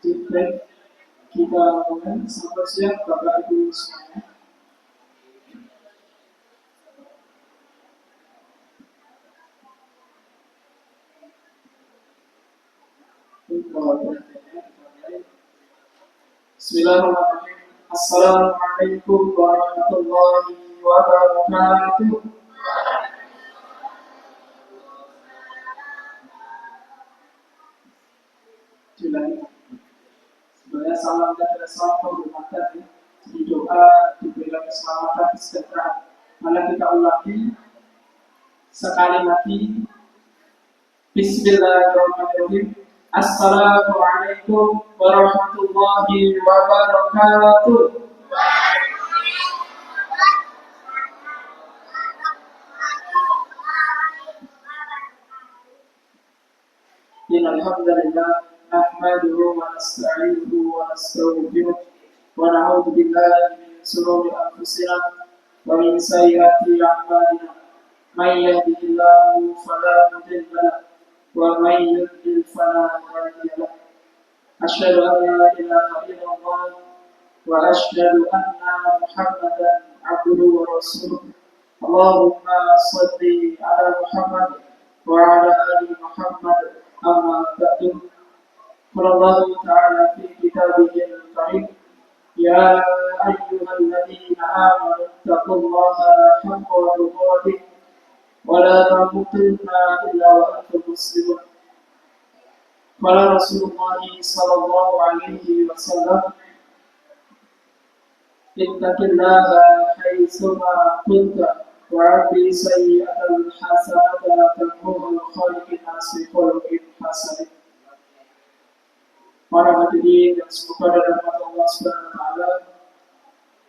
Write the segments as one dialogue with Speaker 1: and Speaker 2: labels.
Speaker 1: Baik, kita mulai. Selamat siang Bapak Ibu semuanya. Bismillahirrahmanirrahim. Assalamualaikum warahmatullahi wabarakatuh. Sebenarnya salam dan salam penghormatan ya. Di doa diberikan keselamatan kesejahteraan. Mari kita ulangi sekali lagi. Bismillahirrahmanirrahim. Assalamualaikum warahmatullahi wabarakatuh. Alhamdulillah nahmaduhu wa nasta'inuhu wa nastaghfiruh wa na'udzu billahi min shururi anfusina wa min sayyiati a'malina. May yahdihillahu fala mudilla lahu wa may yudlil fala hadiya lahu. Asyhadu an la ilaha illallah wa asyhadu anna Muhammadan abduhu wa rasuluh. Allahumma shalli ala Muhammad wa ala ali Muhammad. أما بعد قال الله تعالى في كتابه الكريم يا أيها الذين آمنوا اتقوا الله حق تقاته ولا تموتن إلا وأنتم مسلمون. قال رسول الله صلى الله عليه وسلم اتق الله حيثما كنت وعافي سيئة الحسنة تمحوها وخالق الناس بخلق حسن. Para hadirin yang semoga dalam Allah Subhanahu wa taala.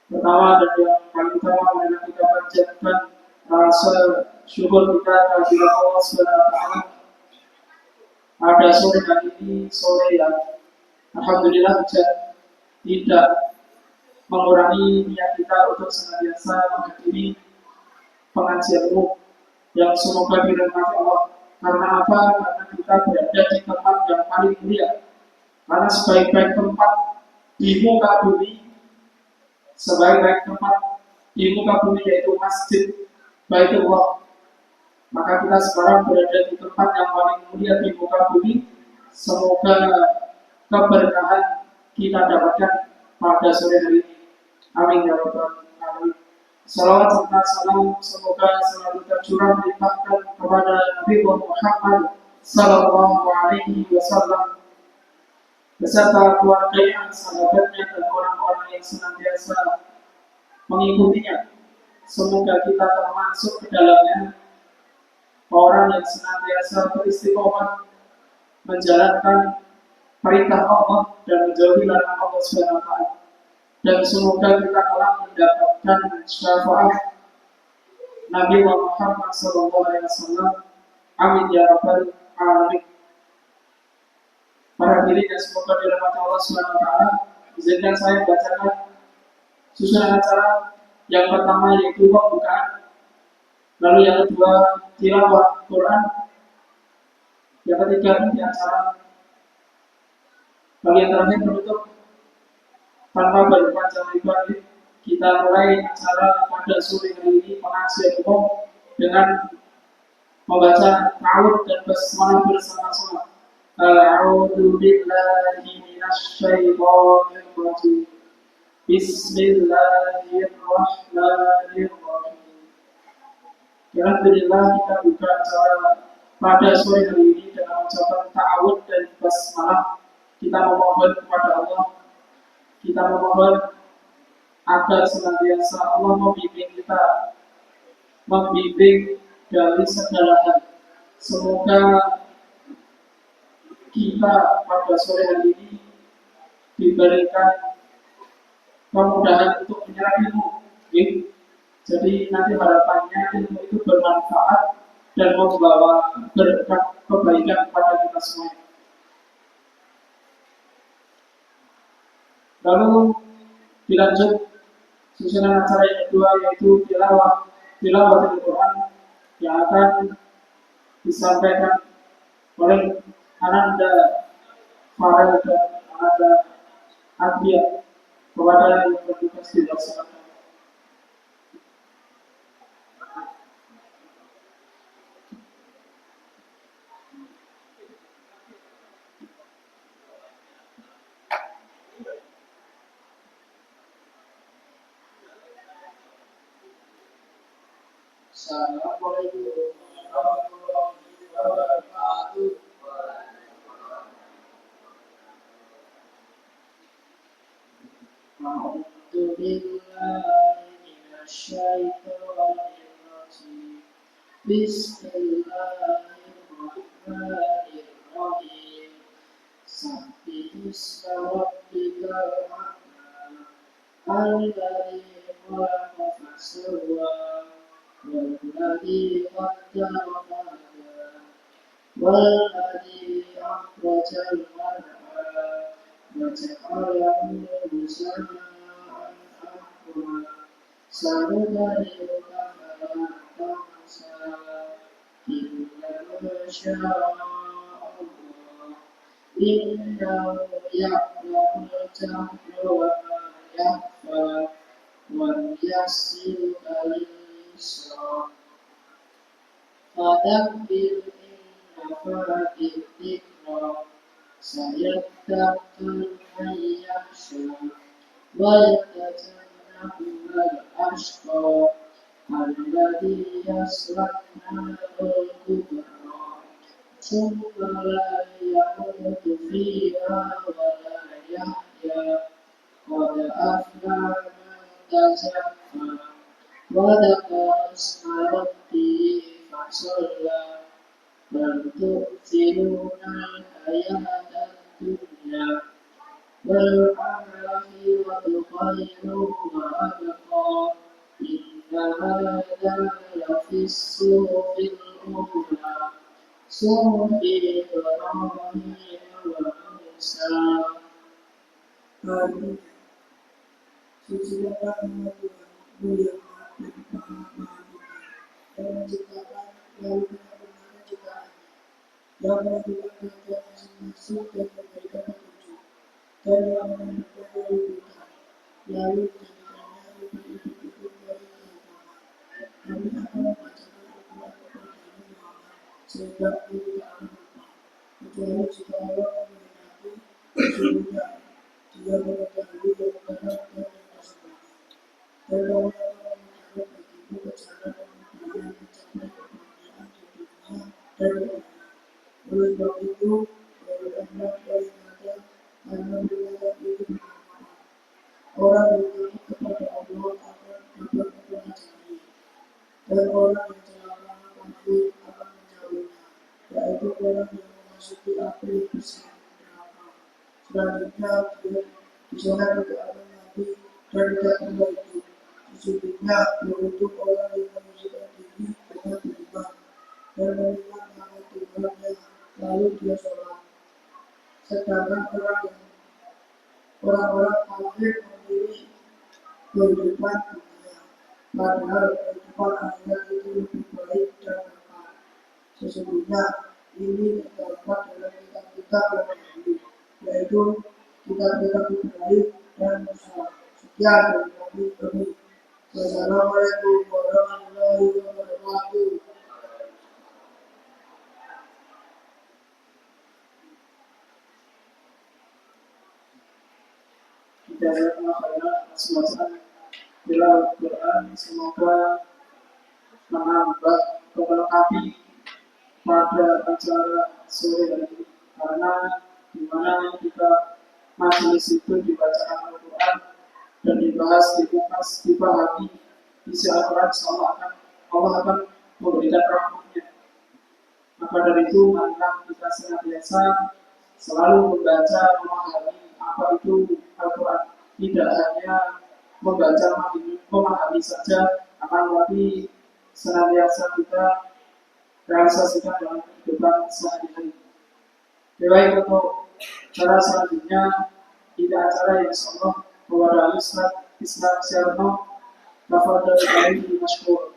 Speaker 1: Pertama dan yang paling utama adalah kita panjatkan rasa syukur kita kepada Allah Subhanahu wa taala. Pada sore hari ini sore yang alhamdulillah tidak mengurangi niat kita untuk senantiasa menghadiri pengajian umum yang semoga dirahmati Allah. Karena apa? Karena kita berada di tempat yang paling mulia. Karena sebaik-baik tempat di muka bumi, sebaik-baik tempat di muka bumi yaitu Masjid Baitullah. Maka kita sekarang berada di tempat yang paling mulia di muka bumi. Semoga keberkahan kita dapatkan pada sore hari ini. Amin ya rabbal alamin. Salawat serta salam semoga selalu tercurah dilimpahkan kepada Nabi Muhammad sallallahu alaihi wasallam beserta keluarganya, sahabatnya dan orang-orang yang senantiasa mengikutinya. Semoga kita termasuk ke dalamnya orang yang senantiasa beristiqomah menjalankan perintah Allah dan menjauhi larangan Allah Subhanahu wa taala. Dan semoga kita kelak mendapatkan syafaat Nabi Muhammad SAW. Amin ya rabbal alamin. Para hadirin yang semoga dirahmati Allah Subhanahu wa taala, izinkan saya bacakan susunan acara. Yang pertama yaitu pembukaan, lalu yang kedua tilawah Quran, yang ketiga inti acara, lalu yang terakhir penutup. Tanpa berpanjang lebar, kita mulai acara pada sore hari ini pengajian umum dengan membaca ta'awudz dan basmalah bersama-sama. A'udzu billahi minasyaitonir rajim. Bismillahirrahmanirrahim. Alhamdulillah kita buka acara pada sore hari ini dengan ucapan ta'awudz dan basmalah. Kita memohon kepada Allah, kita memohon agar senantiasa Allah membimbing kita, membimbing dari segala hal. Semoga kita pada sore hari ini diberikan kemudahan untuk menyerap ilmu. Jadi nanti harapannya ilmu itu bermanfaat dan membawa berkat kebaikan kepada kita semua. Lalu dilanjut susunan acara yang kedua yaitu tilawah Al-Quran yang akan disampaikan oleh Ananda Farel dan kepada hadiah kepada yang bertugas dilaksanakan. Assalamualaikum warahmatullahi wabarakatuh. A'udzu billahi minasyaitonir rajim. Bismillahirrahmanirrahim. Sabbihisma rabbikal a'la. Alladzi khalaqa fasawwa. Walladzi qaddara fahada. والذي أخرج المرعى وجعله غثاء أحوى سنقرئك فلا تنسى إلا ما شاء الله إنه يعلم الجهر وما يخفى ونيسرك لليسرى فذكر إن نفعت الذكرى سيذكر من يخشى ويتجنبها الأشقى الذي يصلى النار الكبرى ثم لا يموت فيها ولا يحيا قد أفلح من تزكى وذكر اسم ربه فصلى بل تؤثرون الحياة الدنيا والآخرة خير وأبقى إن هذا لفي الصحف الأولى صحف إبراهيم وموسى. Sucikanlah nama Tuhanmu yang maha penyayang maha penyayang, yang menciptakan lalu benar-benar ciptaannya, yang menentukan kehendak masing-masing dan memberikan petunjuk, dan yang menentukan dari buta, lalu menjadikannya hidup-hidup dari kehidupan. Kami akan membacakan Al-Quran kepadamu Muhammad, sehingga engkau tidak akan lupa, kecuali jika Allah menghendaki, sesungguhnya Dia mengetahui yang benar dan dan kamu akan mencari bagimu kejaran dan kemudahan mencapai kebahagiaan di dunia dan di akhirat. Oleh sebab itu, berikanlah peringatan karena wilayah itu bermanfaat. Orang yang takut kepada Allah akan dapat mempelajari, dan orang yang celaka kafir akan menjauhinya, yaitu orang yang memasuki api bersama neraka. Selanjutnya, dia di sana tidak akan mati dan tidak kembali. Sesungguhnya beruntung orang yang menyucikan diri dengan beriman dan mengingat nama Tuhannya lalu dia sholat. Sedangkan orang-orang kafir memilih kehidupan dunia, padahal kehidupan akhirat itu lebih baik dan kekal. Sesungguhnya ini terdapat dalam kitab-kitab yang dahulu, yaitu kitab-kitab Ibrahim dan Musa. Sekian dari kami. Wassalamualaikum warahmatullahi wabarakatuh. Jazakallahu khairan semasa bila Al-Quran semoga menambah melengkapi pada acara sore hari ini, karena dimana kita majelis itu dibacakan Al-Quran dan dibahas, dikupas, dipahami isi Al-Quran, Allah akan memberikan rahmatnya. Maka dari itu, maka kita senantiasa selalu membaca, memahami apa itu Al-Quran. Tidak hanya membaca, memahami saja, akan tetapi senantiasa kita realisasikan dalam kehidupan sehari-hari. Baik, untuk cara selanjutnya, tidak acara yang insyaAllah kepada Al-Ustaz Islam Syarno Tafadhal alaihi masykur.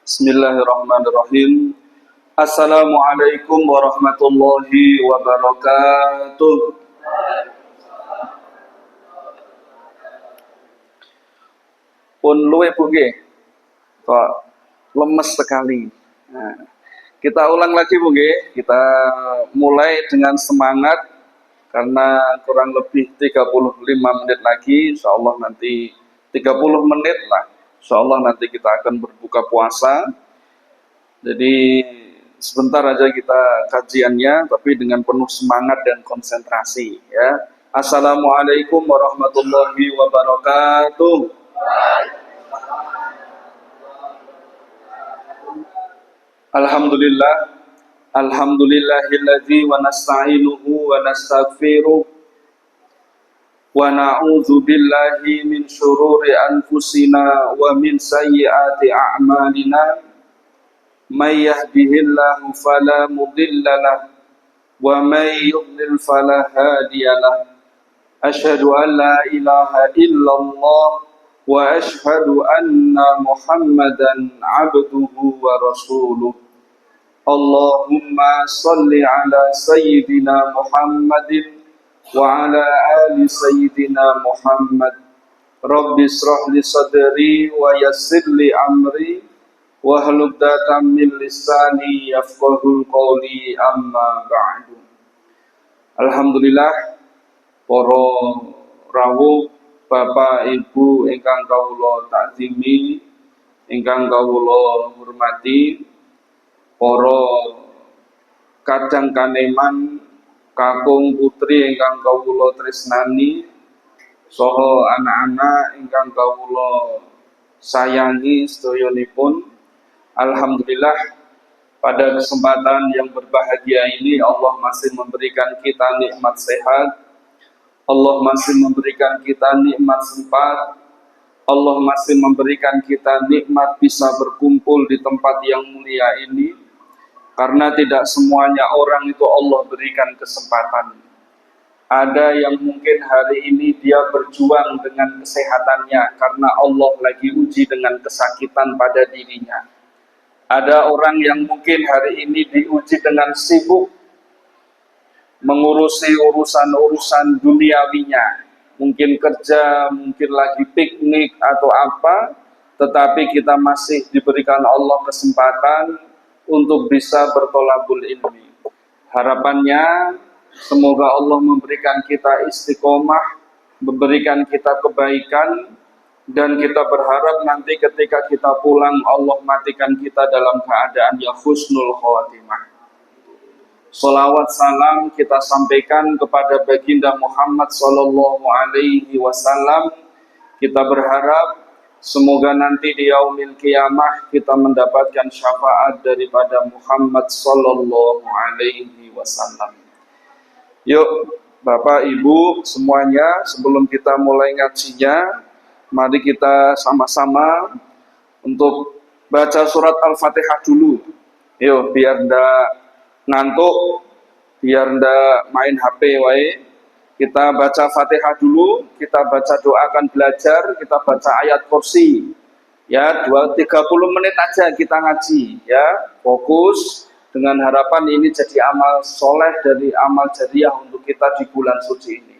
Speaker 2: Bismillahirrahmanirrahim. Assalamualaikum warahmatullahi wabarakatuh. Pun luwe Bu nggih. Kok lemes sekali. Nah, kita ulang lagi Bu nggih. Kita mulai dengan semangat karena kurang lebih 35 menit lagi, insyaallah nanti 30 menit lah. Insyaallah nanti kita akan berbuka puasa. Jadi sebentar aja kita kajiannya, tapi dengan penuh semangat dan konsentrasi ya. Assalamualaikum warahmatullahi wabarakatuh. Alhamdulillah, alhamdulillahilladzi wa nasta'inuhu wa nastaghfiruh wa na'udzu billahi min syururi anfusina wa min sayyiati a'malina. May yahdihillahu fala mudilla lahu wa may yudlil fala hadiya lahu. Asyhadu an la ilaha illallah wa asyhadu anna Muhammadan abduhu wa rasuluh. Allahumma salli ala sayyidina Muhammadin wa ala ali sayyidina Muhammad. Rabbi israh li sadri wa yassir li amri wahlul 'uqdatam min lisani yafqahul qawli, amma ba'du. Alhamdulillah, para rawuh Bapak Ibu ingkang kawula takzimi, ingkang kawula hormati, para kadang kaneman kakung putri ingkang kawula tresnani, saha anak-anak ingkang kawula sayangi sedayanipun. Alhamdulillah, pada kesempatan yang berbahagia ini Allah masih memberikan kita nikmat sehat, Allah masih memberikan kita nikmat sempat, Allah masih memberikan kita nikmat bisa berkumpul di tempat yang mulia ini, karena tidak semuanya orang itu Allah berikan kesempatan. Ada yang mungkin hari ini dia berjuang dengan kesehatannya karena Allah lagi uji dengan kesakitan pada dirinya. Ada orang yang mungkin hari ini diuji dengan sibuk mengurusi urusan-urusan duniawinya, mungkin kerja, mungkin lagi piknik atau apa, tetapi kita masih diberikan Allah kesempatan untuk bisa bertolabul ilmi. Harapannya semoga Allah memberikan kita istiqomah, memberikan kita kebaikan, dan kita berharap nanti ketika kita pulang Allah matikan kita dalam keadaan yang husnul khawatimah. Salawat salam kita sampaikan kepada baginda Muhammad sallallahu alaihi wasallam. Kita berharap semoga nanti di yaumil qiyamah kita mendapatkan syafaat daripada Muhammad sallallahu alaihi wasallam. Yuk Bapak Ibu semuanya, sebelum kita mulai ngajinya, mari kita sama-sama untuk baca surat Al-Fatihah dulu. Yuk, biar ndak ngantuk, biar ndak main HP wae. Kita baca Fatihah dulu, kita baca doa akan belajar, kita baca ayat kursi. Ya, 30 menit aja kita ngaji, ya. Fokus dengan harapan ini jadi amal soleh dari amal jariah untuk kita di bulan suci ini.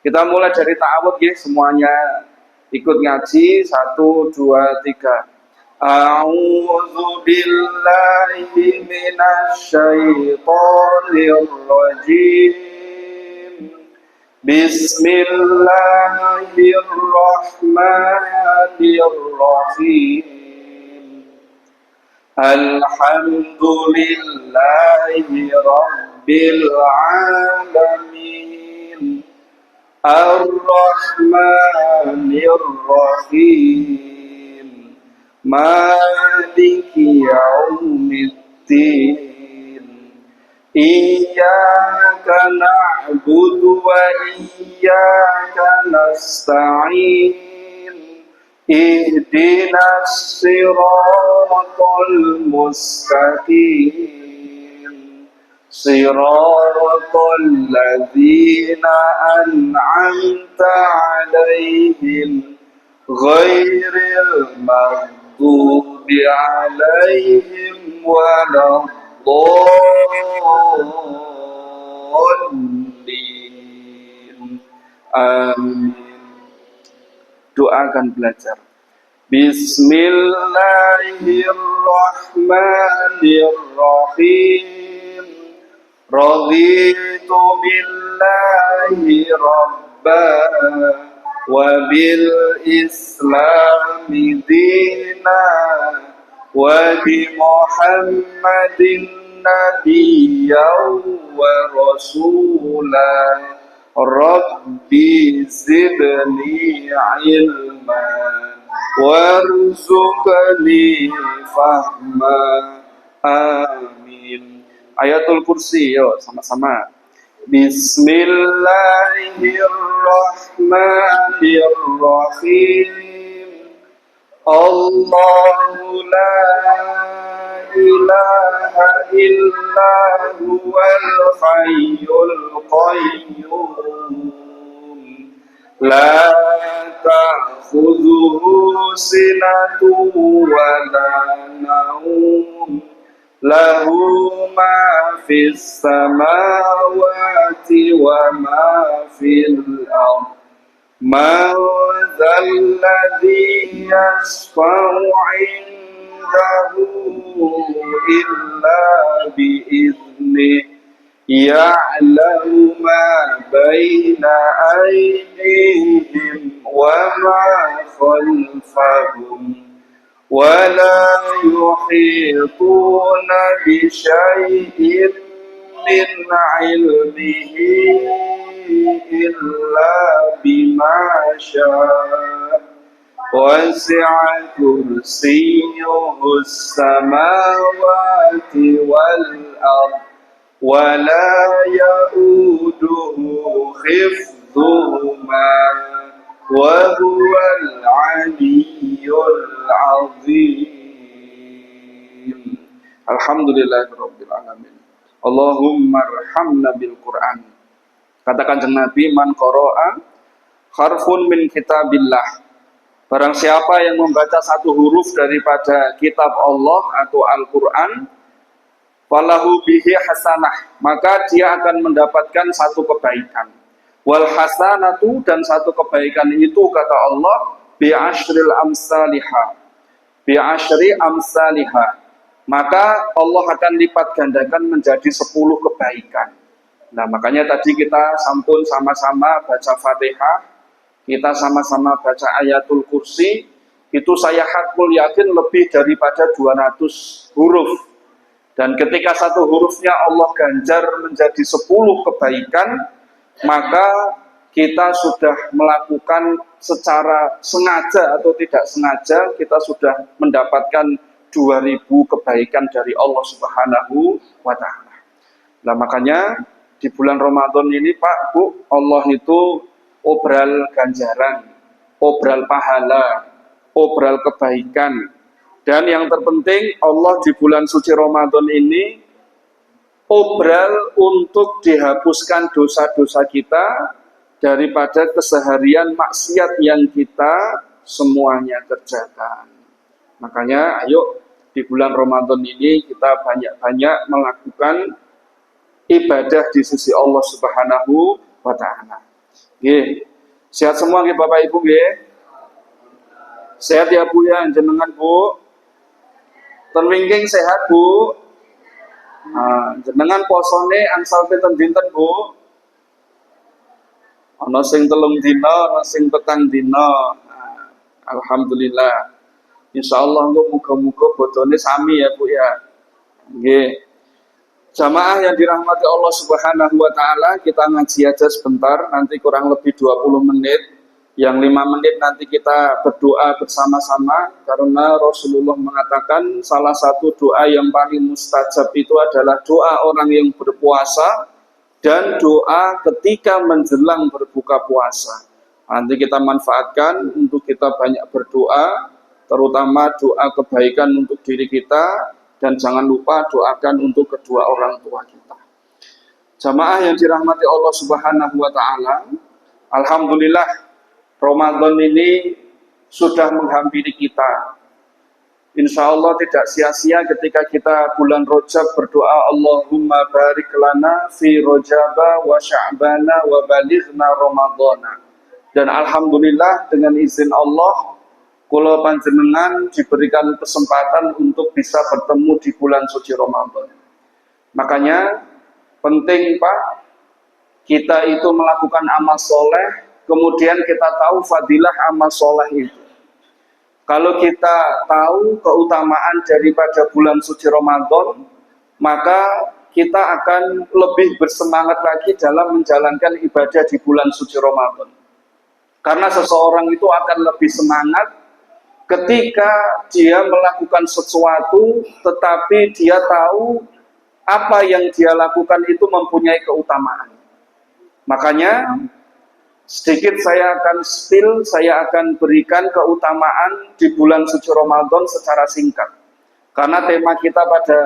Speaker 2: Kita mulai dari ta'awudz ya, semuanya ikut ngaji. 1, 2, 3. A'udzu billahi minasyaitonir rajim. Bismillahirrahmanirrahim. Alhamdulillahi rabbil alamin. Ar-Rahmanir-Rahim. Maliki yaumiddin. Iyyaka na'budu wa iyyaka nasta'in. Ihdinas siratal mustaqim. Siratal ladzina an'amta 'alaihim غير المغضوب عليهم ولا الضالين. Amin. Doakan belajar. Bismillahirrahmanirrahim. Raditu billahi rabban wa bil islami dina wa bi Muhammadin nabiyyan wa rasulan. Rabbi zidni ilman warzuqni fahma. Amin. Ayatul Kursi, yuk sama-sama. Bismillahirrahmanirrahim. Allahu la ilaha illa huwal hayyul qayyum. La ta'khudhuhu sinatun wa la nawm. Lahu ma fis samawati wa ma fil ardh. Man dzalladzi yashfa'u 'indahu illa bi'idhnihi. Ya'lamu ma baina aydihim wa ma khalfahum wa la yuhituna bi syai'in min 'ilmihi illa bima syaa. Wasi'a kursiyyuhu as-samawati wal ardh wa la ya'uduhu hifdhuhuma wa huwal 'aliyyul 'azim. Alhamdulillahirabbil alamin. Allahumma arhamna bil Qur'an. Kata Kanjeng Nabi, man qara'a harfun min kitabillah. Barang siapa yang membaca satu huruf daripada kitab Allah atau Al-Qur'an, falahu bihi hasanah, maka dia akan mendapatkan satu kebaikan. Wal hasanatu, dan satu kebaikan itu kata Allah, bi asyril amsalihah. Bi asyri amsalihah. Maka Allah akan lipat gandakan menjadi 10 kebaikan. Nah, makanya tadi kita sampun sama-sama baca Fatihah, kita sama-sama baca Ayatul Kursi, itu saya hakul yakin lebih daripada 200 huruf. Dan ketika satu hurufnya Allah ganjar menjadi 10 kebaikan, maka kita sudah melakukan secara sengaja atau tidak sengaja, kita sudah mendapatkan 2000 kebaikan dari Allah Subhanahu wa Ta'ala. Nah, makanya di bulan Ramadan ini, Pak, Bu, Allah itu obral ganjaran, obral pahala, obral kebaikan. Dan yang terpenting, Allah di bulan suci Ramadan ini obral untuk dihapuskan dosa-dosa kita daripada keseharian maksiat yang kita semuanya kerjakan. Makanya ayo di bulan Ramadan ini kita banyak-banyak melakukan ibadah di sisi Allah Subhanahu wa Ta'ala. Nggih. Sehat semua nggih Bapak Ibu nggih? Sehat ya Bu ya, jenengan Bu. Ten wingking sehat Bu. Jenengan posone angsal pinten dinten Bu? Ana sing 3 dina, ana sing 4 dina. Alhamdulillah. Insyaallah muga-muga bodone sami ya Bu ya. Nggih. Jamaah yang dirahmati Allah Subhanahu wa Ta'ala, kita ngaji aja sebentar, nanti kurang lebih 20 menit. Yang 5 menit nanti kita berdoa bersama-sama, karena Rasulullah mengatakan salah satu doa yang paling mustajab itu adalah doa orang yang berpuasa dan doa ketika menjelang berbuka puasa. Nanti kita manfaatkan untuk kita banyak berdoa, terutama doa kebaikan untuk diri kita, dan jangan lupa doakan untuk kedua orang tua kita. Jamaah yang dirahmati Allah Subhanahu wa Ta'ala, alhamdulillah Ramadan ini sudah menghampiri kita. Insya Allah tidak sia-sia ketika kita bulan Rajab berdoa Allahumma barik lana fi Rajaba wa Sya'bana wa balighna Ramadhana. Dan alhamdulillah dengan izin Allah kula panjenengan diberikan kesempatan untuk bisa bertemu di bulan suci Ramadan. Makanya penting Pak, kita itu melakukan amal soleh, kemudian kita tahu fadilah amal soleh itu. Kalau kita tahu keutamaan daripada bulan suci Ramadan, maka kita akan lebih bersemangat lagi dalam menjalankan ibadah di bulan suci Ramadan. Karena seseorang itu akan lebih semangat ketika dia melakukan sesuatu, tetapi dia tahu apa yang dia lakukan itu mempunyai keutamaan. Makanya sedikit saya akan saya akan berikan keutamaan di bulan suci Ramadan secara singkat. Karena tema kita pada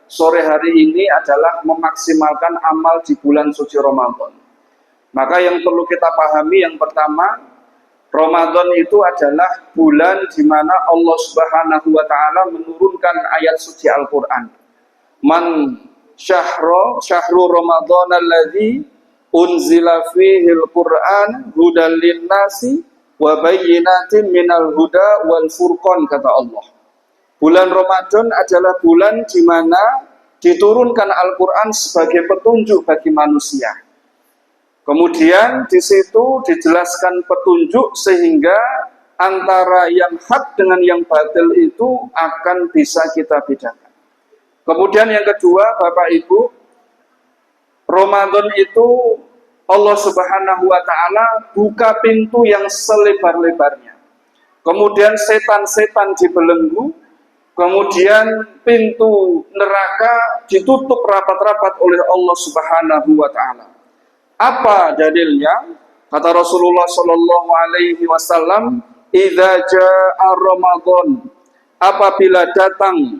Speaker 2: sore hari ini adalah memaksimalkan amal di bulan suci Ramadan. Maka yang perlu kita pahami yang pertama, Ramadan itu adalah bulan di mana Allah Subhanahu wa taala menurunkan ayat suci Al-Qur'an. Man syahru Ramadan alladzi unzila fihil Qur'an hudal linnasi wa bayyinatin minal huda wal furqan, kata Allah. Bulan Ramadan adalah bulan di mana diturunkan Al-Qur'an sebagai petunjuk bagi manusia. Kemudian di situ dijelaskan petunjuk sehingga antara yang hak dengan yang batil itu akan bisa kita bedakan. Kemudian yang kedua, Bapak Ibu, Ramadan itu Allah Subhanahu wa taala buka pintu yang selebar-lebarnya. Kemudian setan-setan dibelenggu, kemudian pintu neraka ditutup rapat-rapat oleh Allah Subhanahu wa taala. Apa dalilnya? Kata Rasulullah sallallahu alaihi wasallam, "Idza jaa Ramadan," apabila datang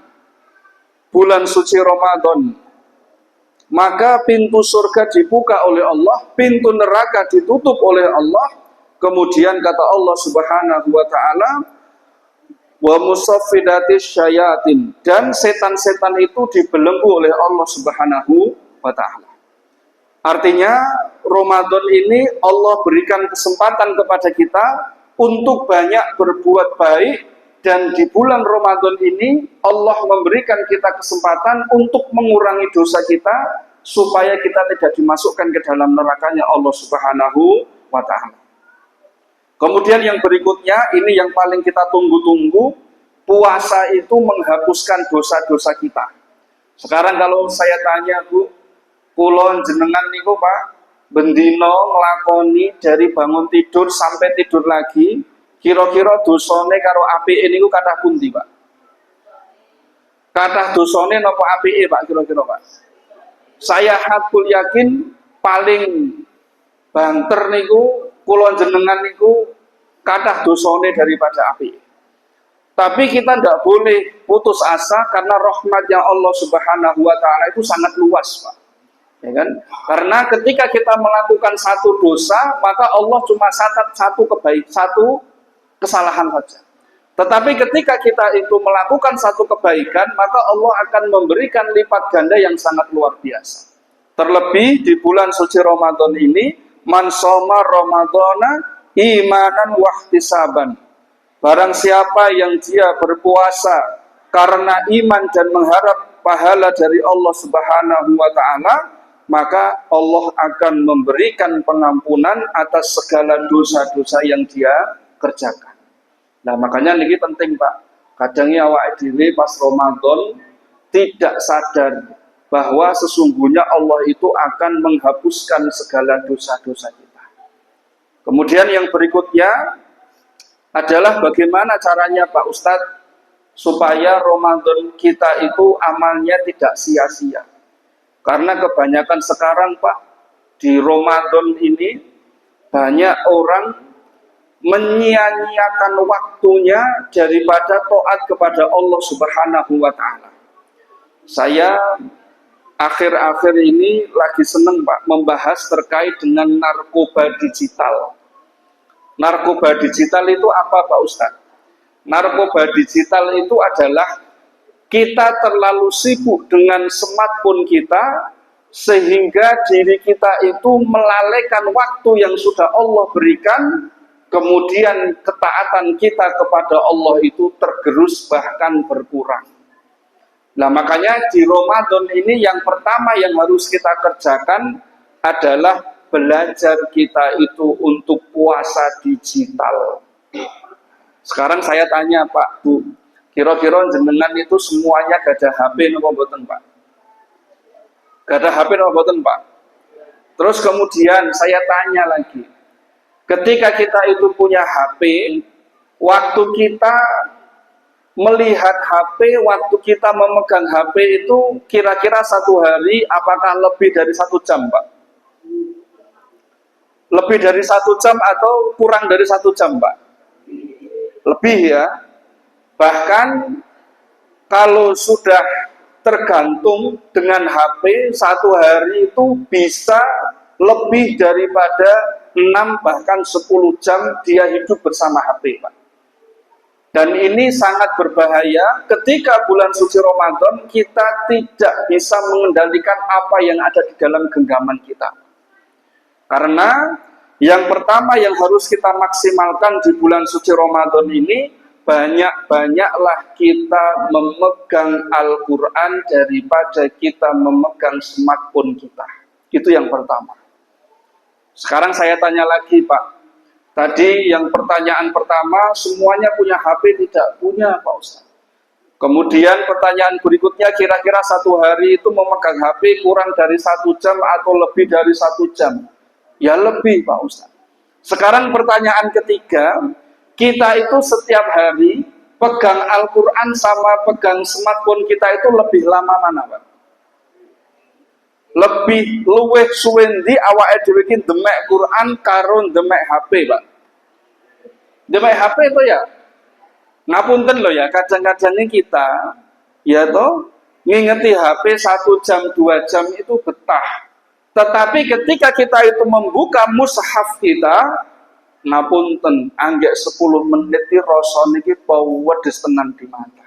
Speaker 2: bulan suci Ramadan, maka pintu surga dibuka oleh Allah, pintu neraka ditutup oleh Allah. Kemudian kata Allah Subhanahu wa taala, wa musaffidatis syayatin, dan setan-setan itu dibelenggu oleh Allah Subhanahu wa taala. Artinya Ramadan ini Allah berikan kesempatan kepada kita untuk banyak berbuat baik, dan di bulan Ramadan ini Allah memberikan kita kesempatan untuk mengurangi dosa kita supaya kita tidak dimasukkan ke dalam nerakanya Allah Subhanahu wa taala. Kemudian yang berikutnya, ini yang paling kita tunggu-tunggu, puasa itu menghapuskan dosa-dosa kita. Sekarang kalau saya tanya, Bu, kula jenengan niku Pak, bendino nglakoni dari bangun tidur sampai tidur lagi, kira-kira dosane karo apike niku kathah pundi, Pak? Kathah dosane napa apike, Pak, kira-kira, Pak? Saya hakul yakin paling banter niku kula jenengan niku kathah dosane daripada apike. Tapi kita tidak boleh putus asa karena rahmatnya Allah Subhanahu wa taala itu sangat luas, Pak. Ya kan? Karena ketika kita melakukan satu dosa, maka Allah cuma satu kesalahan saja. Tetapi ketika kita itu melakukan satu kebaikan, maka Allah akan memberikan lipat ganda yang sangat luar biasa. Terlebih di bulan suci Ramadan ini, man shoma ramadhana imanan wahtisaban. Barang siapa yang dia berpuasa karena iman dan mengharap pahala dari Allah Subhanahu wa taala, maka Allah akan memberikan pengampunan atas segala dosa-dosa yang dia kerjakan. Nah, makanya ini penting, Pak. Kadangnya awake dhewe pas Ramadan tidak sadar bahwa sesungguhnya Allah itu akan menghapuskan segala dosa-dosa kita. Kemudian yang berikutnya adalah bagaimana caranya, Pak Ustadz, supaya Ramadan kita itu amalnya tidak sia-sia. Karena kebanyakan sekarang, Pak, di Ramadan ini banyak orang menyia-nyiakan waktunya daripada taat kepada Allah Subhanahu wa taala. Saya akhir-akhir ini lagi seneng, Pak, membahas terkait dengan narkoba digital. Narkoba digital itu apa Pak Ustadz? Narkoba digital itu adalah kita terlalu sibuk dengan smartphone kita sehingga diri kita itu melalaikan waktu yang sudah Allah berikan, kemudian ketaatan kita kepada Allah itu tergerus bahkan berkurang. Nah makanya di Ramadan ini yang pertama yang harus kita kerjakan adalah belajar kita itu untuk puasa digital. Sekarang saya tanya Pak, Bu, kira-kira jenengan itu semuanya gak ada HP napa mboten Pak? Gak ada HP napa mboten Pak? Terus kemudian saya tanya lagi, ketika kita itu punya HP, waktu kita melihat HP, waktu kita memegang HP itu kira-kira satu hari apakah lebih dari 1 jam Pak? Lebih dari 1 jam atau kurang dari 1 jam Pak? Lebih ya. Bahkan kalau sudah tergantung dengan HP, satu hari itu bisa lebih daripada 6 bahkan 10 jam dia hidup bersama HP Pak. Dan ini sangat berbahaya ketika bulan suci Ramadan kita tidak bisa mengendalikan apa yang ada di dalam genggaman kita. Karena yang pertama yang harus kita maksimalkan di bulan suci Ramadan ini, banyak-banyaklah kita memegang Al-Quran daripada kita memegang smartphone kita. Itu yang pertama. Sekarang saya tanya lagi Pak. Tadi yang pertanyaan pertama, semuanya punya HP, tidak punya Pak Ustaz. Kemudian pertanyaan berikutnya, kira-kira satu hari itu memegang HP kurang dari 1 jam atau lebih dari 1 jam? Ya lebih Pak Ustaz. Sekarang pertanyaan ketiga, kita itu setiap hari pegang Al-Quran sama pegang smartphone kita itu lebih lama mana Pak? Lebih luweh suwendi awake dhewe iki demek Quran karo demek HP Pak. Demek HP itu ya ngapunten loh ya, kadang-kadang ini kita ya toh ngingeti HP 1 jam 2 jam itu betah. Tetapi ketika kita itu membuka mushaf kita, ngapunten, anggek 10 menit di rasane iki wedes tenan di mata.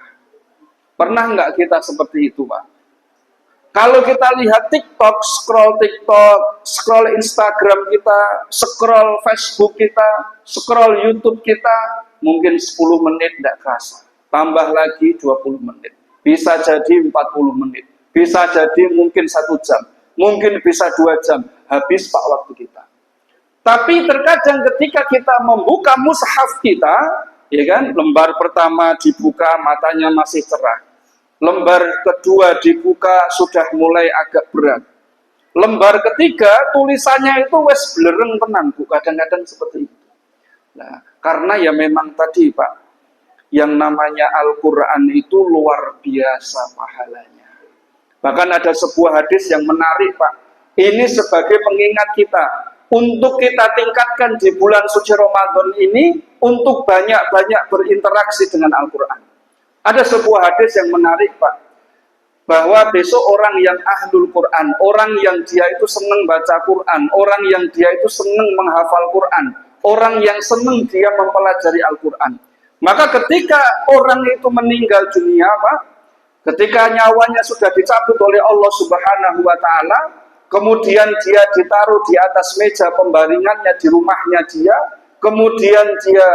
Speaker 2: Pernah nggak kita seperti itu, Pak? Kalau kita lihat TikTok, scroll Instagram kita, scroll Facebook kita, scroll YouTube kita, mungkin 10 menit tidak kerasa. Tambah lagi 20 menit. Bisa jadi 40 menit. Bisa jadi mungkin 1 jam. Mungkin bisa 2 jam, habis Pak waktu kita. Tapi terkadang ketika kita membuka mushaf kita, ya kan, lembar pertama dibuka matanya masih cerah. Lembar kedua dibuka sudah mulai agak berat. Lembar ketiga tulisannya itu wes blereng tenan, Bu. Kadang-kadang seperti itu. Nah, karena ya memang tadi Pak, yang namanya Al-Quran itu luar biasa pahalanya. Bahkan ada sebuah hadis yang menarik Pak. Ini sebagai pengingat kita untuk kita tingkatkan di bulan suci Ramadan ini untuk banyak-banyak berinteraksi dengan Al-Quran. Ada sebuah hadis yang menarik Pak, bahwa besok orang yang ahlul Quran, orang yang dia itu senang baca Quran, orang yang dia itu senang menghafal Quran, orang yang senang dia mempelajari Al-Quran, maka ketika orang itu meninggal dunia Pak, ketika nyawanya sudah dicabut oleh Allah Subhanahu wa Ta'ala, kemudian dia ditaruh di atas meja pembaringannya di rumahnya dia, kemudian dia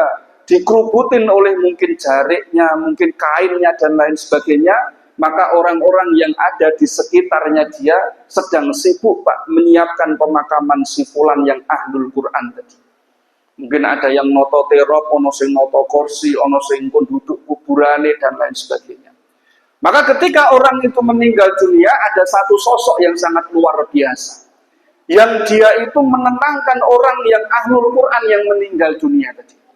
Speaker 2: dikerubutin oleh mungkin jariknya, mungkin kainnya dan lain sebagainya, maka orang-orang yang ada di sekitarnya dia sedang sibuk Pak menyiapkan pemakaman si fulan yang ahlul Quran tadi. Mungkin ada yang noto terop, ono sing noto kursi, ono sing pun duduk kuburane dan lain sebagainya. Maka ketika orang itu meninggal dunia, ada satu sosok yang sangat luar biasa, yang dia itu menenangkan orang yang ahlul Quran yang meninggal dunia tadi.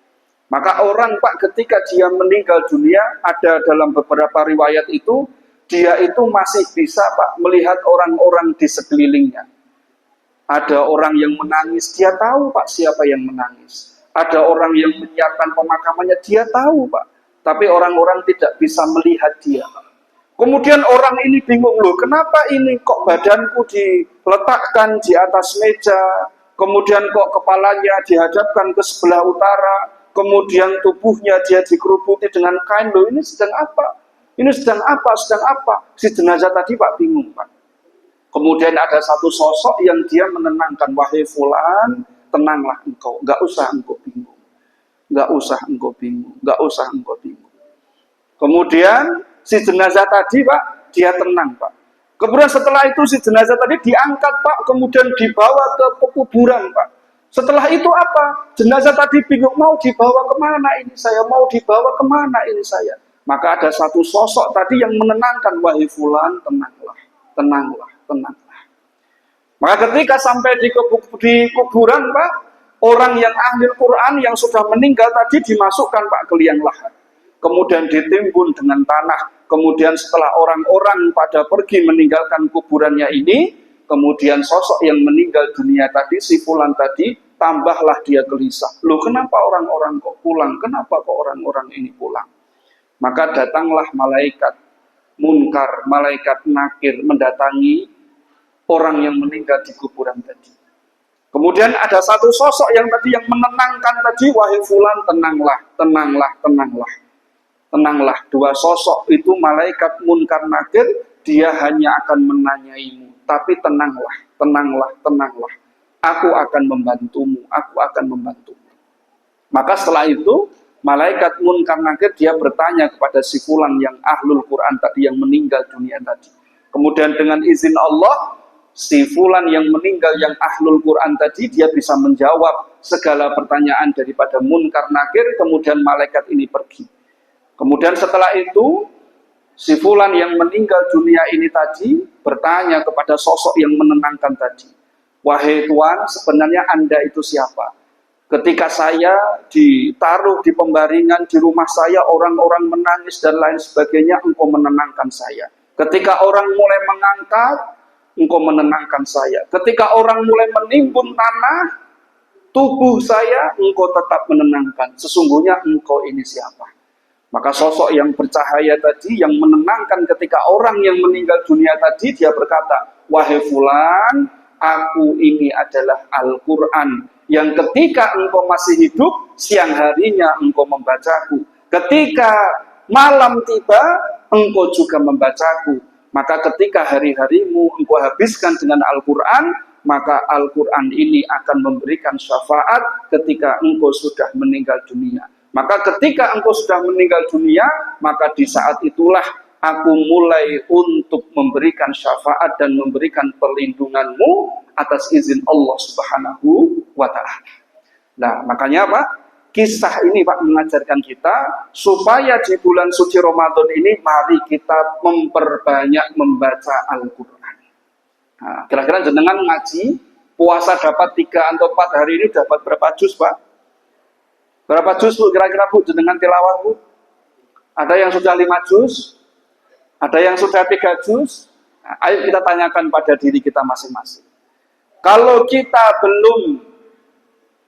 Speaker 2: Maka orang Pak ketika dia meninggal dunia, ada dalam beberapa riwayat itu, dia itu masih bisa Pak melihat orang-orang di sekelilingnya. Ada orang yang menangis, dia tahu Pak siapa yang menangis. Ada orang yang menyiapkan pemakamannya, dia tahu Pak. Tapi orang-orang tidak bisa melihat dia. Kemudian orang ini bingung, loh kenapa ini kok badanku diletakkan di atas meja, kemudian kok kepalanya dihadapkan ke sebelah utara, kemudian tubuhnya dia dikerubuti dengan kain. Loh, ini sedang apa? Ini sedang apa? Sedang apa? Si jenazah tadi Pak bingung Pak. Kemudian ada satu sosok yang dia menenangkan, wahai fulan, tenanglah engkau, nggak usah engkau bingung, nggak usah engkau bingung, nggak usah engkau bingung. Kemudian si jenazah tadi Pak, dia tenang Pak. Kemudian setelah itu si jenazah tadi diangkat Pak, kemudian dibawa ke kuburan Pak. Setelah itu apa? Jenazah tadi bingung, mau dibawa kemana ini saya, mau dibawa kemana ini saya. Maka ada satu sosok tadi yang menenangkan, wahai fulan, tenanglah, tenanglah, tenanglah. Maka ketika sampai di kuburan Pak, orang yang ahli Quran yang sudah meninggal tadi dimasukkan Pak ke liang lahat. Kemudian ditimbun dengan tanah. Kemudian setelah orang-orang pada pergi meninggalkan kuburannya ini, kemudian sosok yang meninggal dunia tadi, si fulan tadi, tambahlah dia gelisah. Loh, kenapa orang-orang kok pulang? Kenapa kok orang-orang ini pulang? Maka datanglah malaikat munkar, malaikat nakir mendatangi orang yang meninggal di kuburan tadi. Kemudian ada satu sosok yang tadi yang menenangkan tadi, wahai fulan, tenanglah, tenanglah, tenanglah. Tenanglah. Dua sosok itu malaikat munkar nakir, dia hanya akan menanyaimu, tapi tenanglah, tenanglah, tenanglah. Aku akan membantumu, aku akan membantumu. Maka setelah itu malaikat munkar nakir dia bertanya kepada si fulan yang ahlul Quran tadi, yang meninggal dunia tadi. Kemudian dengan izin Allah, si fulan yang meninggal yang ahlul Quran tadi, dia bisa menjawab segala pertanyaan daripada munkar nakir. Kemudian malaikat ini pergi. Kemudian setelah itu si fulan yang meninggal dunia ini tadi bertanya kepada sosok yang menenangkan tadi, wahai Tuan, sebenarnya Anda itu siapa? Ketika saya ditaruh di pembaringan di rumah saya, orang-orang menangis dan lain sebagainya, engkau menenangkan saya. Ketika orang mulai mengangkat, engkau menenangkan saya. Ketika orang mulai menimbun tanah tubuh saya, engkau tetap menenangkan. Sesungguhnya engkau ini siapa? Maka sosok yang bercahaya tadi, yang menenangkan ketika orang yang meninggal dunia tadi, dia berkata, wahai fulan, aku ini adalah Al-Quran, yang ketika engkau masih hidup, siang harinya engkau membacaku. Ketika malam tiba, engkau juga membacaku. Maka ketika hari-harimu engkau habiskan dengan Al-Quran, maka Al-Quran ini akan memberikan syafaat ketika engkau sudah meninggal dunia. Maka ketika engkau sudah meninggal dunia, maka di saat itulah aku mulai untuk memberikan syafaat dan memberikan perlindunganmu atas izin Allah Subhanahu wa Ta'ala. Nah, makanya Pak, kisah ini Pak mengajarkan kita supaya di bulan suci Ramadan ini mari kita memperbanyak membaca Al-Quran. Nah, kira-kira jenengan ngaji puasa dapat 3 atau 4 hari ini dapat berapa juz Pak? Berapa juz Bu kira-kira Bu jenengan tilawah Bu? Ada yang sudah 5 juz? Ada yang sudah 3 juz? Nah, ayo kita tanyakan pada diri kita masing-masing. Kalau kita belum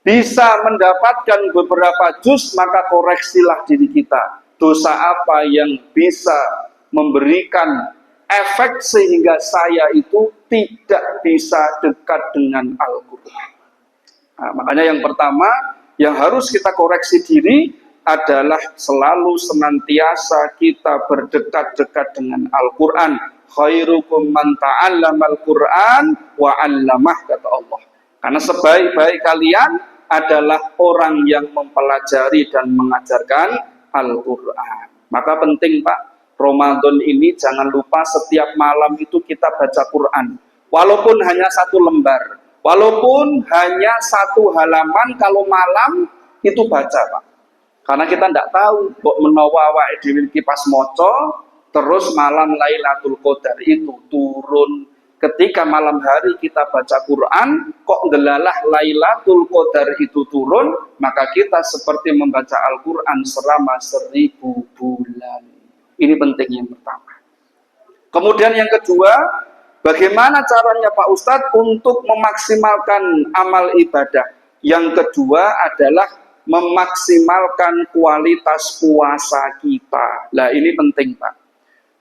Speaker 2: bisa mendapatkan beberapa juz, maka koreksilah diri kita. Dosa apa yang bisa memberikan efek sehingga saya itu tidak bisa dekat dengan Al-Quran. Nah, makanya yang pertama yang harus kita koreksi diri adalah selalu senantiasa kita berdekat-dekat dengan Al-Quran. Khairukum man ta'allamal Quran wa 'allamah, kata Allah. Karena sebaik-baik kalian adalah orang yang mempelajari dan mengajarkan Al-Quran. Maka penting Pak, Ramadan ini jangan lupa setiap malam itu kita baca Quran. Walaupun hanya 1 lembar. Walaupun hanya 1 halaman, kalau malam itu baca Pak. Karena kita tidak tahu kok menawa awake dhewe iki pas maca terus malam Lailatul Qadar itu turun. Ketika malam hari kita baca Quran kok ndelalah Lailatul Qadar itu turun, maka kita seperti membaca Al-Quran selama 1000 bulan. Ini penting yang pertama. Kemudian yang kedua, bagaimana caranya Pak Ustadz untuk memaksimalkan amal ibadah? Yang kedua adalah memaksimalkan kualitas puasa kita. Nah ini penting Pak.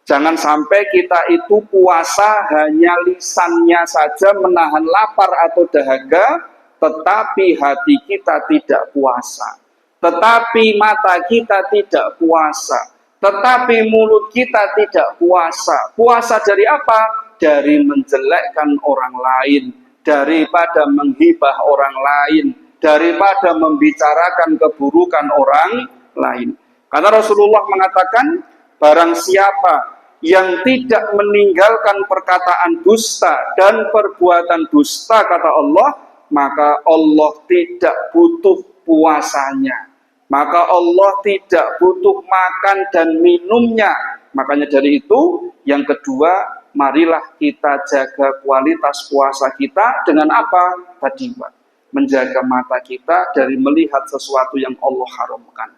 Speaker 2: Jangan sampai kita itu puasa hanya lisannya saja menahan lapar atau dahaga, tetapi hati kita tidak puasa, tetapi mata kita tidak puasa, tetapi mulut kita tidak puasa. Puasa dari apa? Dari menjelekkan orang lain, daripada menghibah orang lain, daripada membicarakan keburukan orang lain. Karena Rasulullah mengatakan, barang siapa yang tidak meninggalkan perkataan dusta dan perbuatan dusta, kata Allah, maka Allah tidak butuh puasanya, maka Allah tidak butuh makan dan minumnya. Makanya dari itu, yang kedua, marilah kita jaga kualitas puasa kita dengan apa? Tadi Pak, menjaga mata kita dari melihat sesuatu yang Allah haramkan.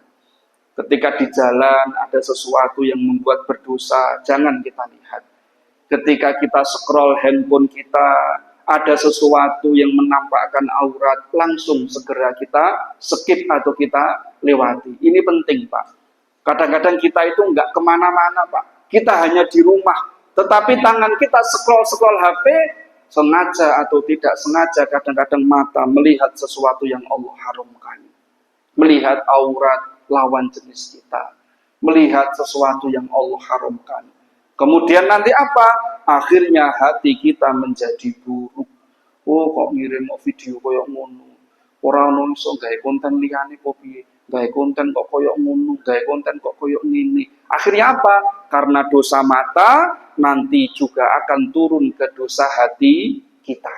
Speaker 2: Ketika di jalan ada sesuatu yang membuat berdosa, jangan kita lihat. Ketika kita scroll handphone kita, ada sesuatu yang menampakkan aurat, langsung segera kita skip atau kita lewati. Ini penting Pak. Kadang-kadang kita itu nggak kemana-mana Pak. Kita hanya di rumah. Tetapi tangan kita scroll HP, sengaja atau tidak sengaja, kadang-kadang mata melihat sesuatu yang Allah haramkan. Melihat aurat lawan jenis kita, melihat sesuatu yang Allah haramkan. Kemudian nanti apa? Akhirnya hati kita menjadi buruk. Oh, kok ngirim video koyok ngono, orang ono iso gawe konten liyane kok piye, gawe konten kok koyok ngono, gawe konten kok koyok ngene. Akhirnya apa? Karena dosa mata nanti juga akan turun ke dosa hati kita.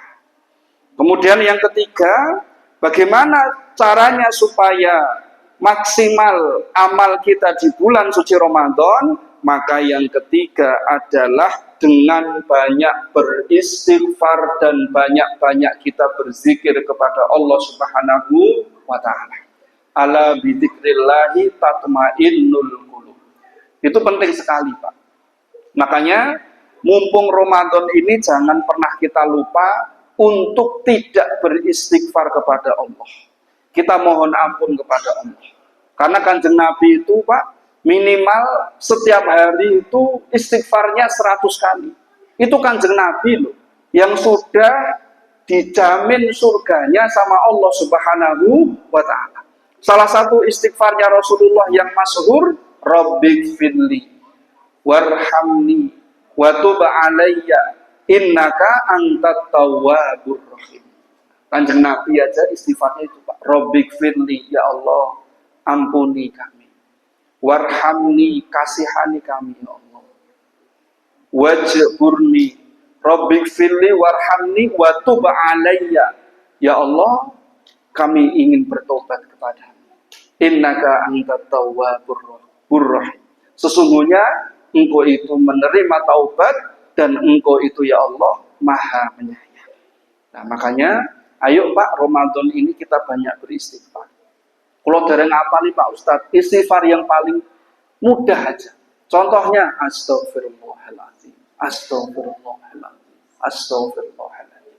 Speaker 2: Kemudian yang ketiga, bagaimana caranya supaya maksimal amal kita di bulan suci Ramadan? Maka yang ketiga adalah dengan banyak beristighfar dan banyak-banyak kita berzikir kepada Allah Subhanahu wa Ta'ala. Ala bidzikrillahi tatmainnul qulub. Itu penting sekali Pak. Makanya mumpung Ramadan ini jangan pernah kita lupa untuk tidak beristighfar kepada Allah. Kita mohon ampun kepada Allah. Karena Kanjeng Nabi itu Pak, minimal setiap hari itu istighfarnya 100 kali. Itu Kanjeng Nabi loh, yang sudah dijamin surganya sama Allah Subhanahu wa Ta'ala. Salah satu istighfarnya Rasulullah yang masyhur, Rabbighfirli warhamni wa tub alayya innaka antat tawwabur rahim. Kanjeng Nabi aja istighfarnya itu Pak, Rabbighfirli, ya Allah ampuni kami, warhamni, kasihani kami ya Allah, wajburni, Rabbighfirli warhamni wa tub alayya, ya Allah kami ingin bertobat kepadamu, innaka antat tawwabur rahim, sesungguhnya engkau itu menerima taubat dan engkau itu ya Allah maha penyayang. Nah makanya ayo Pak, Ramadan ini kita banyak beristighfar. Kalau dereng apali Pak Ustadz, istighfar yang paling mudah aja. Contohnya astagfirullahaladzim, astagfirullahaladzim, astagfirullahaladzim,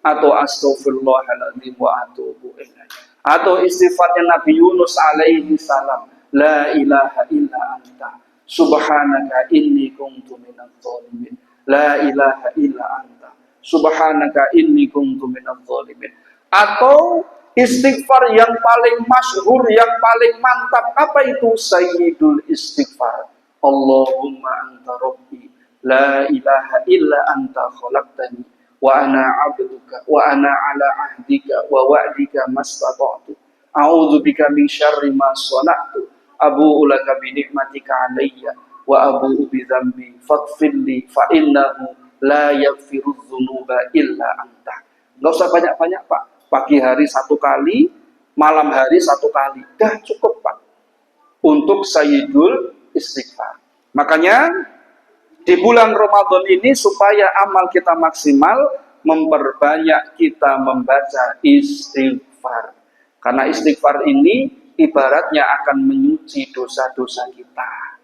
Speaker 2: atau astagfirullahaladzim wa atubu ilaih. Atau istighfarnya Nabi Yunus alaihi salam, la ilaha illa anta subhanaka inni kuntu minadh dhalimin, la ilaha illa anta subhanaka inni kuntu minadh dhalimin. Atau istighfar yang paling masyhur, yang paling mantap, apa itu? Sayyidul istighfar, Allahumma anta rabbi la ilaha illa anta khalaqtani wa ana abduka wa ana ala ahdika wa wa'dika mastata'tu a'udzu bika min syarri ma shana'tu abu'u laka bi ni'matika alayya wa abu'u bi dzambi faghfirli fa innahu la yaghfiru dzunuba illa anta. Enggak usah banyak-banyak Pak. Pagi hari 1 kali, malam hari 1 kali, dah cukup Pak untuk sayyidul istighfar. Makanya di bulan Ramadan ini supaya amal kita maksimal, memperbanyak kita membaca istighfar. Karena istighfar ini ibaratnya akan menyuci dosa-dosa kita.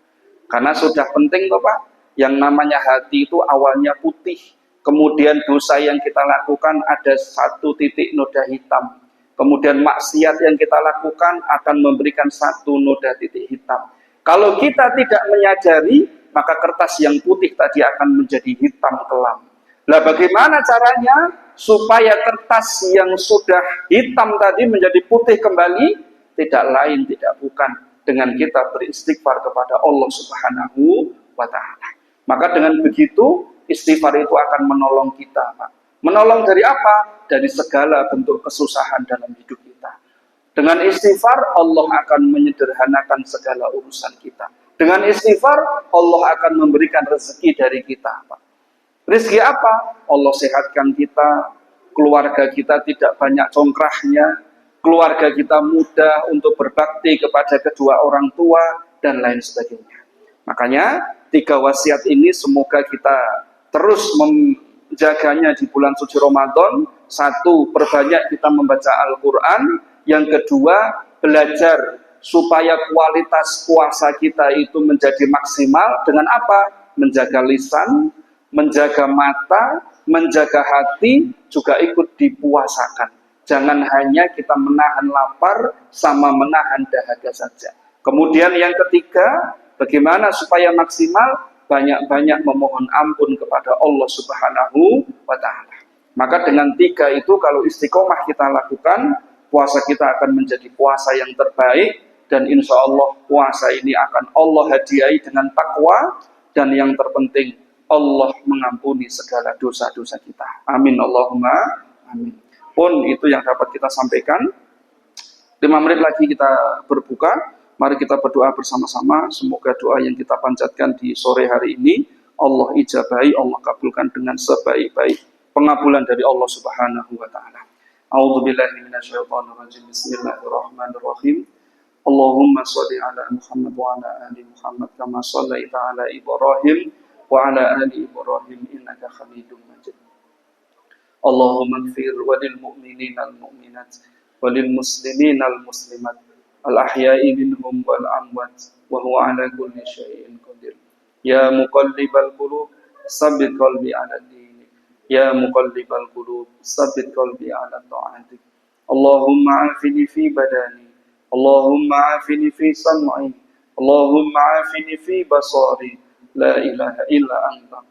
Speaker 2: Karena sudah penting kok Pak, yang namanya hati itu awalnya putih. Kemudian dosa yang kita lakukan ada 1 titik noda hitam. Kemudian maksiat yang kita lakukan akan memberikan 1 noda titik hitam. Kalau kita tidak menyadari, maka kertas yang putih tadi akan menjadi hitam kelam. Lah bagaimana caranya? supaya kertas yang sudah hitam tadi menjadi putih kembali, tidak lain tidak bukan dengan kita beristighfar kepada Allah Subhanahu wa taala. Maka dengan begitu istighfar itu akan menolong kita, Pak. Menolong dari apa? Dari segala bentuk kesusahan dalam hidup kita. Dengan istighfar Allah akan menyederhanakan segala urusan kita. Dengan istighfar Allah akan memberikan rezeki dari kita, Pak. Rezeki apa? Allah sehatkan kita, keluarga kita tidak banyak congkrahnya, keluarga kita mudah untuk berbakti kepada kedua orang tua, dan lain sebagainya. Makanya 3 wasiat ini semoga kita terus menjaganya di bulan suci Ramadan. 1, perbanyak kita membaca Al-Quran. Yang kedua, belajar supaya kualitas puasa kita itu menjadi maksimal dengan apa? Menjaga lisan, menjaga mata, menjaga hati, juga ikut dipuasakan. Jangan hanya kita menahan lapar sama menahan dahaga saja. Kemudian yang ketiga, bagaimana supaya maksimal? Banyak-banyak memohon ampun kepada Allah Subhanahu wa taala. Maka dengan 3 itu kalau istiqomah kita lakukan, puasa kita akan menjadi puasa yang terbaik, dan insya Allah puasa ini akan Allah hadiahi dengan takwa, dan yang terpenting Allah mengampuni segala dosa-dosa kita. Amin Allahumma amin. Pun itu yang dapat kita sampaikan. 5 menit lagi kita berbuka. Mari kita berdoa bersama-sama. Semoga doa yang kita panjatkan di sore hari ini Allah ijabahi, Allah kabulkan dengan sebaik-baik pengabulan dari Allah Subhanahu wa taala. A'udzubillahi minasyaitonirrajim. Bismillahirrahmanirrahim. Allahumma shalli ala Muhammad wa ala ali Muhammad kama shallaita ala Ibrahim wa ala ali Ibrahim innaka Hamidum Majid. Allahumma ighfir walil mu'minina al mu'minat walil muslimina al muslimat al ahya'i minhum wal amwat wa huwa ala kulli syai'in qadir. Ya muqallibal qulub tsabbit qalbi ala dinik. Ya muqallibal qulub tsabbit qalbi ala ta'atik. Allahumma afini fi badani, Allahumma afini fi sam'i, Allahumma afini fi basari. La ilaha illa anta.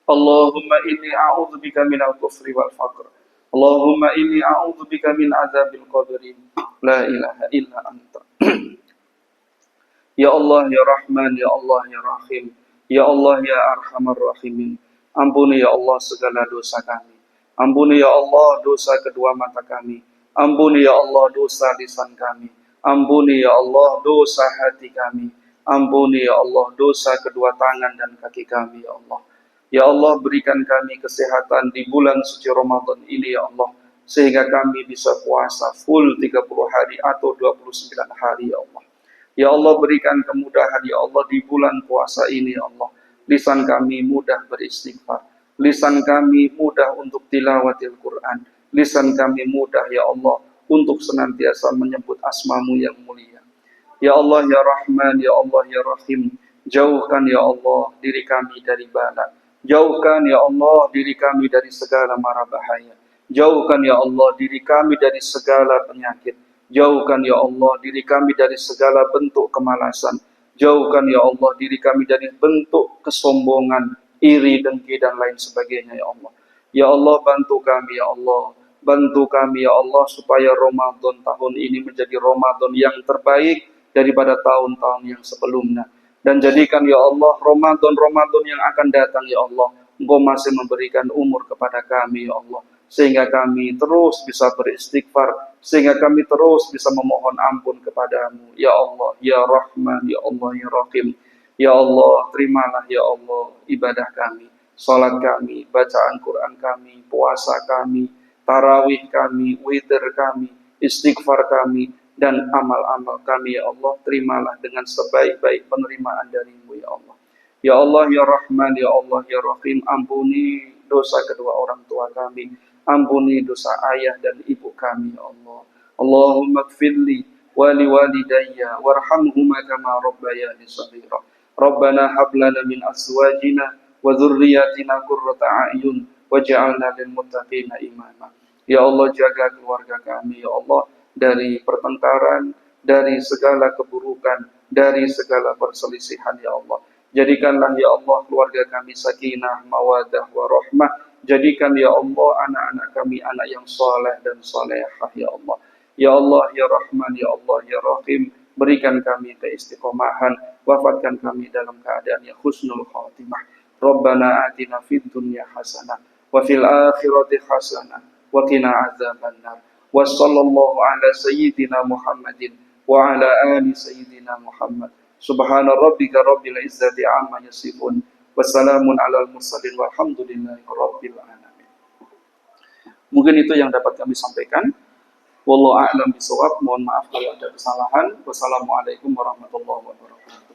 Speaker 2: Allahumma inni a'udzubika minal kufri wal faqr. Allahumma inni a'udzubika min azabil qabri. La ilaha illa anta. Ya Allah ya Rahman, ya Allah ya Rahim, ya Allah ya Arhamar Rahimin. Ampuni ya Allah segala dosa kami. Ampuni ya Allah dosa kedua mata kami. Ampuni ya Allah dosa lisan kami. Ampuni ya Allah dosa hati kami. Ampuni ya Allah dosa kedua tangan dan kaki kami ya Allah. Ya Allah berikan kami kesehatan di bulan suci Ramadan ini ya Allah, sehingga kami bisa puasa full 30 hari atau 29 hari ya Allah. Ya Allah berikan kemudahan ya Allah di bulan puasa ini ya Allah. Lisan kami mudah beristighfar, lisan kami mudah untuk tilawatil Quran, lisan kami mudah ya Allah untuk senantiasa menyebut asmamu yang mulia. Ya Allah ya Rahman, ya Allah ya Rahim, jauhkan ya Allah diri kami dari bala. Jauhkan ya Allah diri kami dari segala mara bahaya. Jauhkan ya Allah diri kami dari segala penyakit. Jauhkan ya Allah diri kami dari segala bentuk kemalasan. Jauhkan ya Allah diri kami dari bentuk kesombongan, iri, dengki, dan lain sebagainya ya Allah. Ya Allah bantu kami ya Allah. Bantu kami ya Allah supaya Ramadan tahun ini menjadi Ramadan yang terbaik daripada tahun-tahun yang sebelumnya. Dan jadikan ya Allah Ramadan yang akan datang ya Allah, Engkau masih memberikan umur kepada kami ya Allah, sehingga kami terus bisa beristighfar, sehingga kami terus bisa memohon ampun kepadamu ya Allah ya Rahman, ya Allah ya Rahim. Ya Allah terimalah ya Allah ibadah kami, salat kami, bacaan Quran kami, puasa kami, tarawih kami, witir kami, istighfar kami, dan amal-amal kami ya Allah. Terimalah dengan sebaik-baik penerimaan darimu ya Allah. Ya Allah ya Rahman, ya Allah ya Rahim. Ampuni dosa kedua orang tua kami, ampuni dosa ayah dan ibu kami ya Allah. Allahumma gfirli wa liwalidayya warhamhuma kama rabbayani shaghira. Rabbana hab lana min azwajina wa dzurriyyatina qurrata a'yun waj'alna lil muttaqina imama. Ya Allah jaga keluarga kami ya Allah dari pertengkaran, dari segala keburukan, dari segala perselisihan ya Allah. Jadikanlah ya Allah keluarga kami sakinah, mawadah, warahmah. Jadikan ya Allah anak-anak kami anak yang soleh dan solehah ya Allah. Ya Allah, ya Rahman, ya Allah, ya Rahim, berikan kami keistiqomahan, wafatkan kami dalam keadaan yang husnul khatimah. Rabbana atina fid dunya hasanah, wa fil akhirati hasanah, wa qina azabannar. Wa sallallahu ala sayyidina Muhammadin wa ala ali sayyidina Muhammad. Subhana rabbika rabbil izzati amma yasifun. Wassalamun alal mursalin walhamdulillahi rabbil alamin. Mungkin itu yang dapat kami sampaikan. Wallahu a'lam bishawab. Mohon maaf kalau ada kesalahan. Wassalamualaikum warahmatullahi wabarakatuh.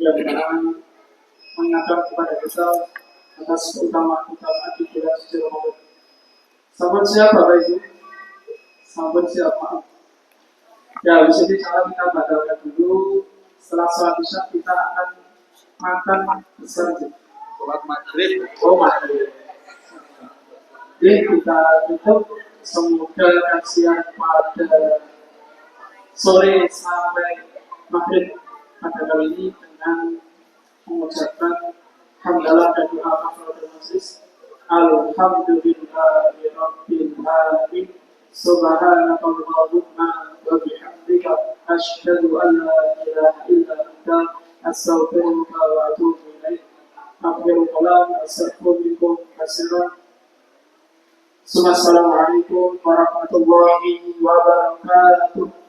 Speaker 1: Yang mengingatkan kepada kita atas keutamaan aktivitas secara umum. Sahabat siapa Bapak Ibu? Sahabat siapa? Ya, di sini cara kita batalkan dulu. Setelah sholat isya kita akan makan bersama.
Speaker 2: Sholat maghrib.
Speaker 1: Oh, maghrib. Jadi kita tutup. Semoga kasihan pada sore sampai maghrib pada kali ini dengan mengucapkan hamdalah dan doa kafaratul majlis. Alhamdulillahi rabbil alamin. Subhanaka Allahumma wa bihamdika asyhadu an la ilaha illa anta astaghfiruka wa atubu ilaik. Akhirul kalam, astaghfirukum katsiran. Assalamualaikum warahmatullahi wabarakatuh.